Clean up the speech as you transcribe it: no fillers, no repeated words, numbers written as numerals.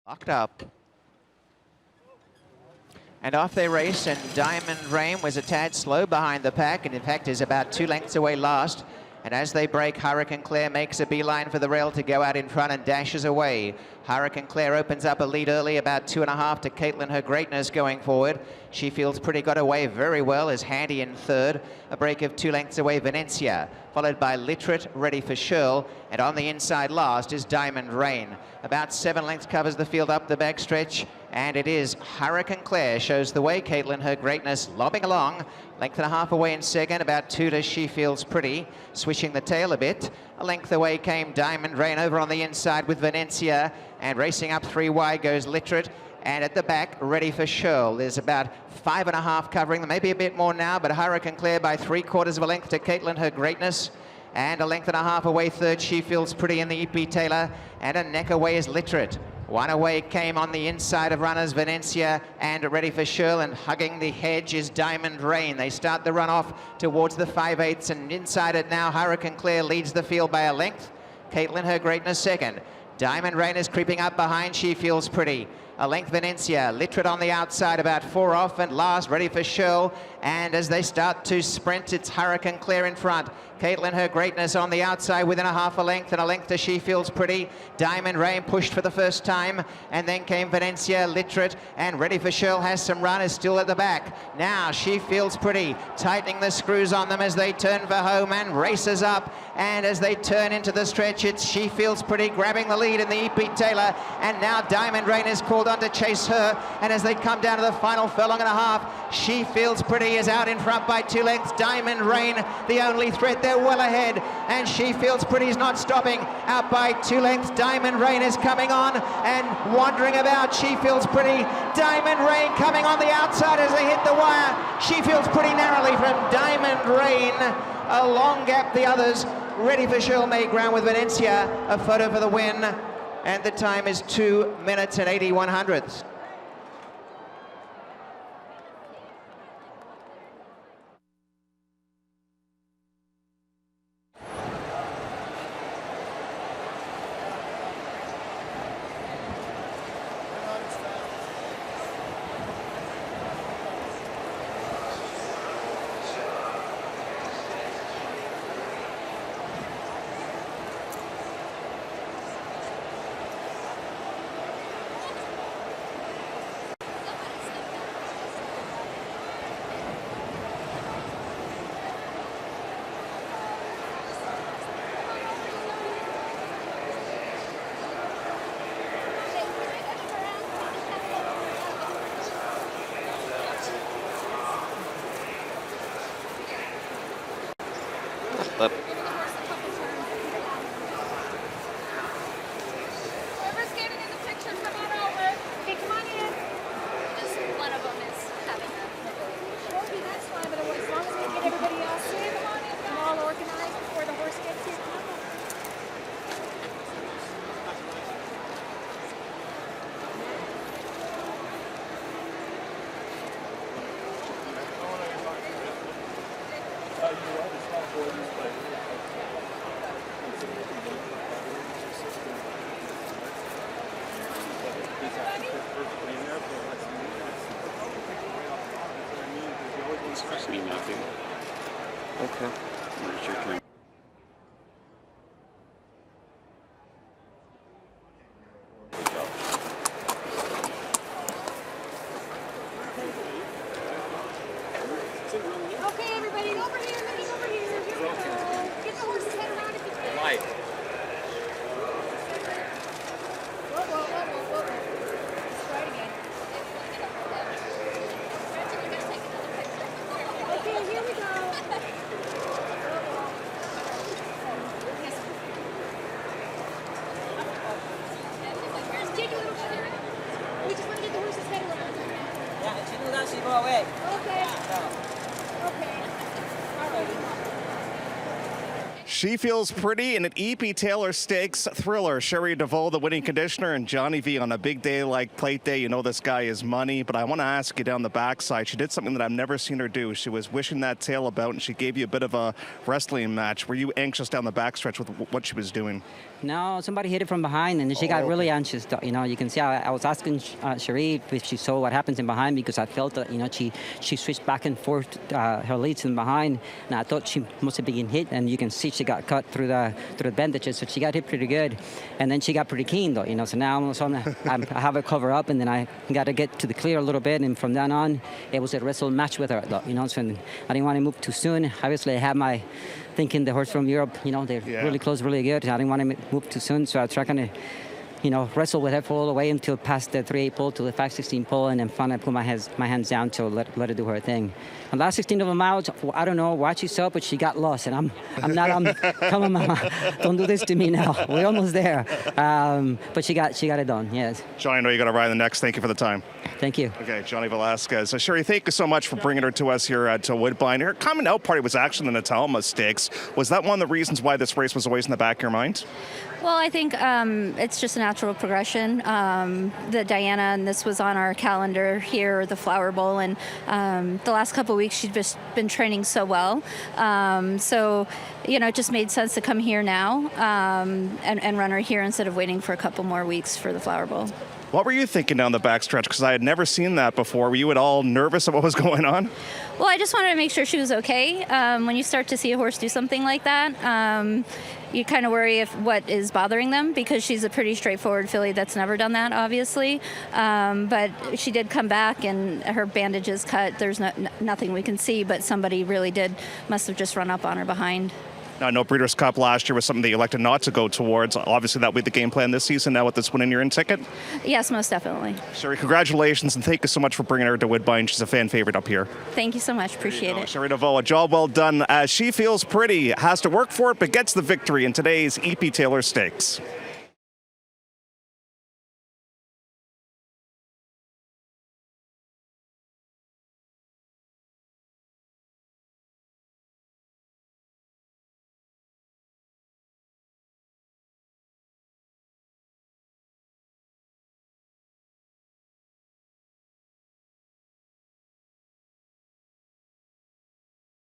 Locked up. And off they race, and Diamond Rain was a tad slow behind the pack, and in fact is about 2 lengths away last. And as they break, Hurricane Claire makes a beeline for the rail to go out in front and dashes away. Hurricane Claire opens up a lead early, about 2.5 to Caitlin Her Greatness going forward. She feels pretty got away very well, is Handy in third. A break of 2 lengths away, Venencia, followed by Literate, Ready for Shirl, and on the inside last is Diamond Rain. About 7 lengths covers the field up the backstretch, and it is Hurricane Claire shows the way. Caitlin Her Greatness lobbing along, 1.5 away in second, about 2 to She Feels Pretty, switching the tail a bit. A length away came Diamond Rain over on the inside with Venencia, and racing up 3 wide goes Literate. And at the back, Ready for Shirl. There's about 5.5 covering them, maybe a bit more now, but Hurricane Claire by 3/4 of a length to Caitlin Her Greatness. And a 1.5 away third, She Feels Pretty in the E.P. Taylor. And a neck away is Literate. 1 away came on the inside of runners Venencia and Ready for Shirl, and hugging the hedge is Diamond Rain. They start the run off towards the 5/8, and inside it now, Hurricane Claire leads the field by a length. Caitlin Her Greatness second. Diamond Rain is creeping up behind She Feels Pretty. A length Venencia, Literate on the outside, about 4 off, and last Ready for Shirl. And as they start to sprint, it's Hurricane Claire in front. Caitlin Her Greatness on the outside within a 1/2 length, and a length to She Feels Pretty. Diamond Rain pushed for the first time, and then came Venencia, Literate, and Ready for Shirl has some run, is still at the back. Now She Feels Pretty, tightening the screws on them as they turn for home, and races up. And as they turn into the stretch, it's She Feels Pretty grabbing the lead in the E.P. Taylor, and now Diamond Rain is called on to chase her. And as they come down to the final furlong and a half, She Feels Pretty is out in front by 2 lengths. Diamond Rain, the only threat, they're well ahead, and She Feels Pretty is not stopping, out by 2 lengths. Diamond Rain is coming on and wandering about. She Feels Pretty, Diamond Rain coming on the outside as they hit the wire. She Feels Pretty narrowly from Diamond Rain. A long gap the others. Ready for Shirl made ground with Venencia, a photo for the win, and the time is 2 minutes and 81 hundredths. Up. Whoever's getting in the picture, come on over. Okay, come on in. Just one of them is having a... Okay, that's fine, but as long as we get everybody else in, come on in. We're all organized before the horse gets here. Come on. Me nothing. Okay. Where's your turn? Okay, everybody, over here, looking over here. Here we go. Get the horse's head around if you can. Light. Whoa, whoa, whoa, whoa, whoa. Let's try it again. Okay, here we go. She Feels Pretty in an EP Taylor Stakes thriller. Sherry DeVoe, the winning conditioner, and Johnny V on a big day like plate day. You know this guy is money, but I want to ask you down the backside. She did something that I've never seen her do. She was wishing that tail about, and she gave you a bit of a wrestling match. Were you anxious down the backstretch with what she was doing? No, somebody hit it from behind, and she got really anxious. You know, you can see I was asking Cherie if she saw what happens in behind, because I felt that, you know, she switched back and forth her leads in behind, and I thought she must have been hit, and you can see she got cut through the bandages, so she got hit pretty good, and then she got pretty keen though, you know. So now I have her cover up, and then I got to get to the clear a little bit, and from then on, it was a wrestle match with her, though, you know. So I didn't want to move too soon. Obviously, I had my thinking the horse from Europe, you know, they're really close, really good. I didn't want to move too soon, so I was trying to, you know, wrestle with her for all the way until past the 3/8 pole to the 5/16 pole, and then finally put my hands down to let her do her thing. And last 16 of them out, I don't know what she saw, but she got lost, and I'm not. Come on, Mama, don't do this to me now. We're almost there. But she got it done. Yes. Johnny, I know you got to ride the next. Thank you for the time. Thank you. Okay, Johnny Velasquez. Sherry, thank you so much for bringing her to us here at Woodbine. Her coming out party was actually the Natalma Stakes. Was that one of the reasons why this race was always in the back of your mind? Well, I think it's just a natural progression. The Diana, and this was on our calendar here, the Flower Bowl, and the last couple of weeks she'd just been training so well. So, you know, it just made sense to come here now and run her here instead of waiting for a couple more weeks for the Flower Bowl. What were you thinking down the backstretch? Because I had never seen that before. Were you at all nervous of what was going on? Well, I just wanted to make sure she was okay. When you start to see a horse do something like that, you kind of worry if what is bothering them, because she's a pretty straightforward filly that's never done that, obviously. But she did come back, and her bandage is cut. There's nothing we can see, but somebody really must have just run up on her behind. Now, I know Breeders' Cup last year was something that you elected not to go towards. Obviously, that will be the game plan this season now with this winning your in ticket. Yes, most definitely. Sherry, congratulations, and thank you so much for bringing her to Woodbine. She's a fan favorite up here. Thank you so much. Appreciate it. Sherry DeVoe, a job well done. As She Feels Pretty has to work for it, but gets the victory in today's EP Taylor Stakes.